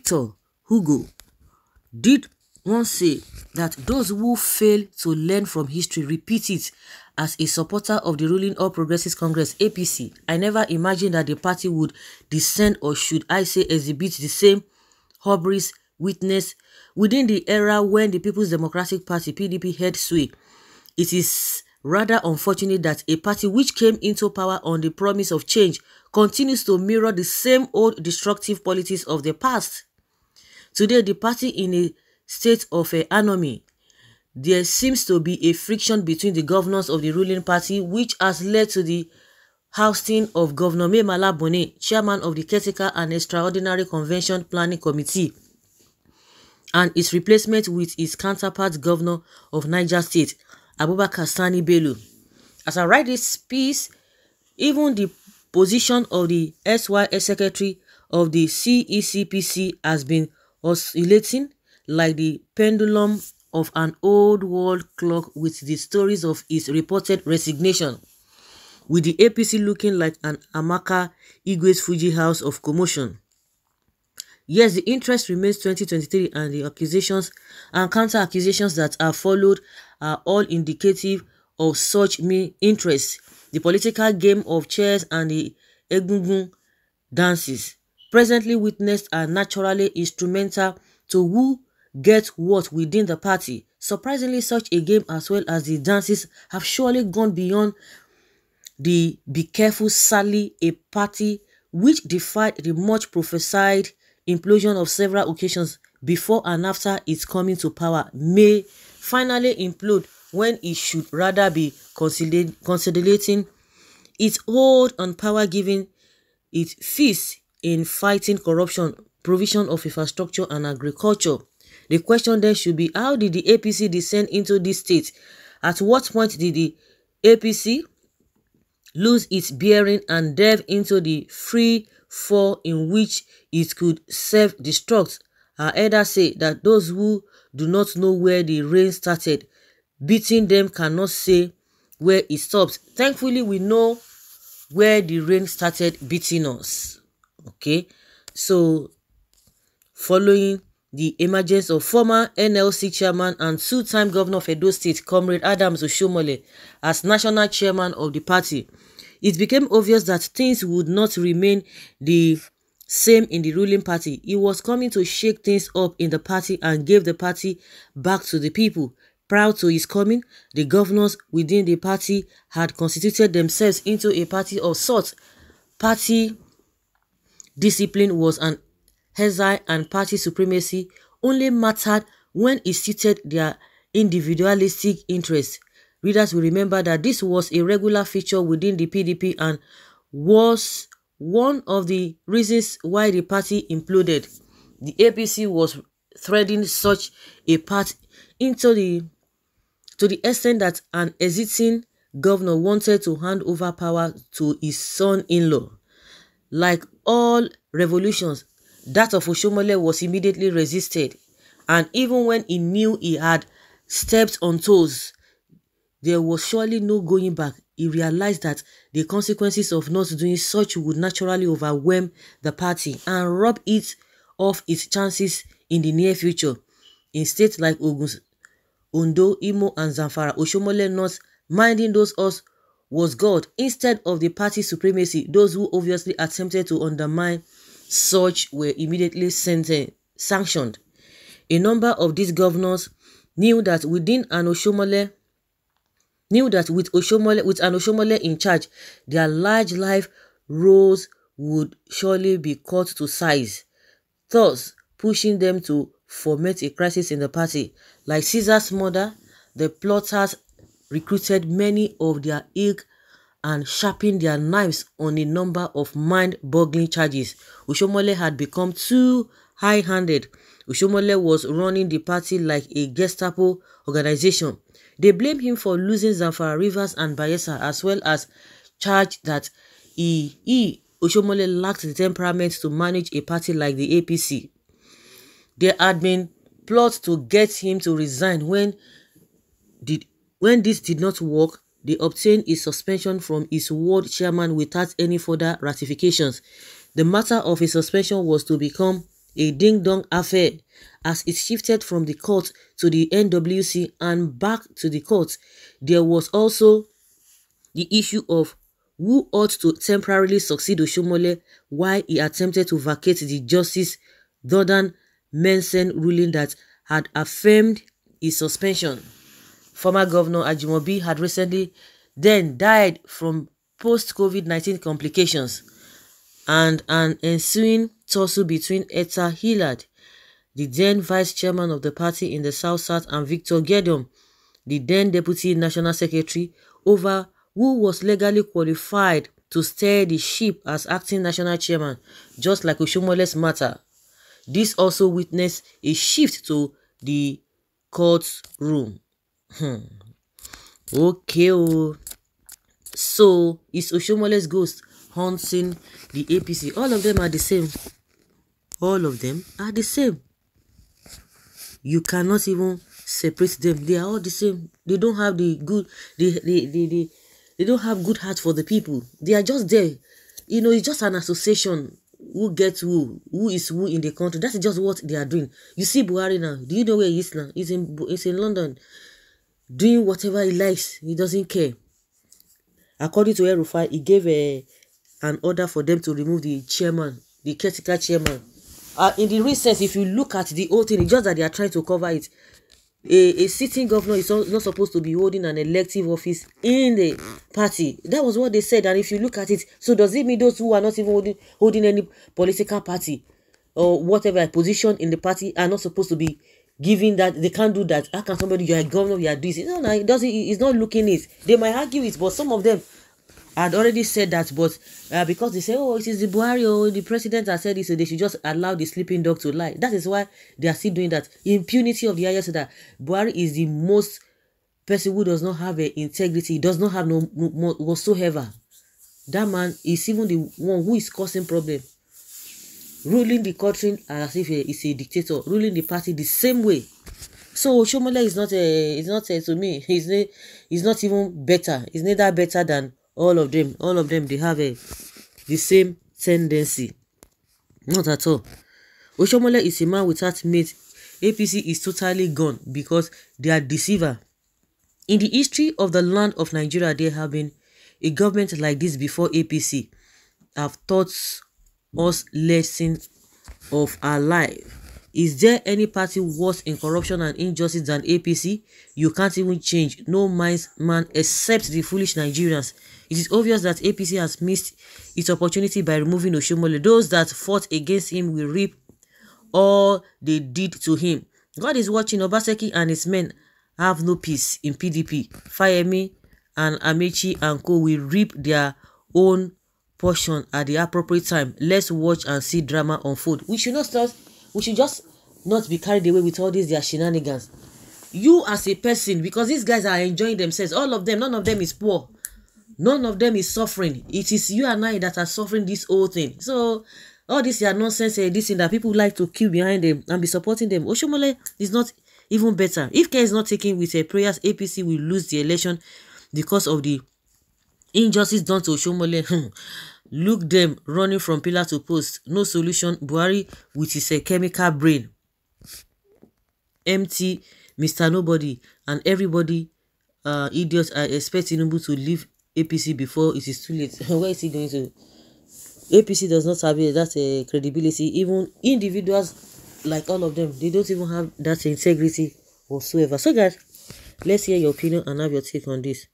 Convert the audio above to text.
Victor Hugo did once say that those who fail to learn from history repeat it. As a supporter of the ruling All Progressives Congress (APC), I never imagined that the party would descend, or should I say exhibit, the same hubris witnessed within the era when the People's Democratic Party (PDP) held sway. It is rather unfortunate that a party which came into power on the promise of change continues to mirror the same old destructive politics of the past. Today, the party in a state of anarchy. There seems to be a friction between the governors of the ruling party, which has led to the ousting of Governor Memala Bone, chairman of the Caretaker and Extraordinary Convention Planning Committee, and its replacement with his counterpart, Governor of Niger State, Abubakar Sani Bello. As I write this piece, even the position of the SYS Secretary of the CECPC has been oscillating like the pendulum of an old world clock, with the stories of his reported resignation, with the APC looking like an Amaka Igwe's Fuji house of commotion. Yes, the interest remains 2023, and the accusations and counter-accusations that are followed are all indicative of such interest. The political game of chess and the egungun dances presently witnessed are naturally instrumental to who gets what within the party. Surprisingly, such a game as well as the dances have surely gone beyond the "be careful Sally," a party which defied the much prophesied implosion of several occasions before and after its coming to power may finally implode, when it should rather be consolidating its hold on power, giving it feast in fighting corruption, provision of infrastructure and agriculture. The question then should be, how did the APC descend into this state? At what point did the APC lose its bearing and delve into the free fall in which it could self-destruct? Our elders say that those who do not know where the rain started beating them cannot say where it stops. Thankfully, we know where the rain started beating us. Okay, so following the emergence of former NLC chairman and two-time governor of Edo State, Comrade Adams Oshiomole, as national chairman of the party, it became obvious that things would not remain the same in the ruling party. He was coming to shake things up in the party and give the party back to the people. Prior to his coming, the governors within the party had constituted themselves into a party of sorts. Party discipline was an exile, and party supremacy only mattered when it suited their individualistic interests. Readers will remember that this was a regular feature within the PDP and was one of the reasons why the party imploded. The APC was threading such a path to the extent that an exiting governor wanted to hand over power to his son-in-law. Like all revolutions, that of Oshiomole was immediately resisted, and even when he knew he had stepped on toes, there was surely no going back. He realized that the consequences of not doing such would naturally overwhelm the party and rob it of its chances in the near future. In states like Ogun, Ondo, Imo, and Zamfara, Oshiomole not minding those us was God. Instead of the party supremacy, those who obviously attempted to undermine such were immediately sanctioned. A number of these governors knew that with an Oshiomole in charge, their large life roles would surely be cut to size, thus pushing them to foment a crisis in the party. Like Caesar's mother, the plotters recruited many of their ilk and sharpened their knives on a number of mind-boggling charges. Oshiomole had become too high-handed. Oshiomole was running the party like a Gestapo organization. They blamed him for losing Zamfara, Rivers, and Bayelsa, as well as charged that Oshiomole lacked the temperament to manage a party like the APC. There had been plots to get him to resign. When this did not work, they obtained his suspension from his ward chairman without any further ratifications. The matter of his suspension was to become a ding-dong affair as it shifted from the court to the NWC and back to the court. There was also the issue of who ought to temporarily succeed Oshiomole while he attempted to vacate the Justice Jordan Mensah ruling that had affirmed his suspension. Former Governor Ajimobi had recently then died from post-COVID-19 complications, and an ensuing tussle between Etta Hillard, the then vice chairman of the party in the South-South, and Victor Gedum, the then deputy national secretary, over who was legally qualified to steer the ship as acting national chairman, just like Oshiomole's matter. This also witnessed a shift to the courtroom. Okay, so is Oshiomole's ghost haunting the APC? All of them are the same. All of them are the same. You cannot even separate them. They are all the same. They don't have the good. They don't have good heart for the people. They are just there. You know, it's just an association. Who gets who is who in the country. That's just what they are doing. You see Buhari now. Do you know where he is now? He's in London, doing whatever he likes. He doesn't care. According to El-Rufai, he gave an order for them to remove the chairman, the caretaker chairman. In the recent, if you look at the whole thing, it's just that they are trying to cover it. A sitting governor is not supposed to be holding an elective office in the party. That was what they said. And if you look at it, so does it mean those who are not even holding any political party or whatever position in the party are not supposed to be giving that? They can't do that. How can somebody, you're a governor, you are doing it? No, it doesn't. It's not looking it. They might argue it, but some of them had already said that, but because they say, oh, it is the Buhari or the president has said this, so they should just allow the sleeping dog to lie. That is why they are still doing that. Impunity of the highest, that Buhari is the most person who does not have integrity, does not have no whatsoever. That man is even the one who is causing problem. Ruling the country as if he's a dictator, ruling the party the same way. So Oshiomola is not to me, he's not even better. He's neither better than all of them. All of them, they have the same tendency. Not at all. Oshiomole is a man without mate. APC is totally gone because they are deceiver. In the history of the land of Nigeria, there have been a government like this before APC have taught us lessons of our life. Is there any party worse in corruption and injustice than APC? You can't even change no man except the foolish Nigerians. It is obvious that APC has missed its opportunity by removing Oshiomole. Those that fought against him will reap all they did to him. God is watching. Obaseki and his men have no peace in PDP. Fayemi and Amechi and Co will reap their own portion at the appropriate time. Let's watch and see drama unfold. We should just not be carried away with all these their shenanigans. You as a person, because these guys are enjoying themselves, all of them, none of them is poor. None of them is suffering. It is you and I that are suffering this whole thing. So all this are nonsense, this thing that people like to kill behind them and be supporting them. Oshiomole is not even better. If care is not taken with prayers, APC will lose the election because of the injustice done to Oshiomole. Look them running from pillar to post. No solution. Buhari with his chemical brain. Empty Mr. Nobody and everybody idiots are expecting Tinubu to leave APC before it is too late. Where is he going to? APC does not have that credibility. Even individuals like all of them, they don't even have that integrity whatsoever. So guys, let's hear your opinion and have your take on this.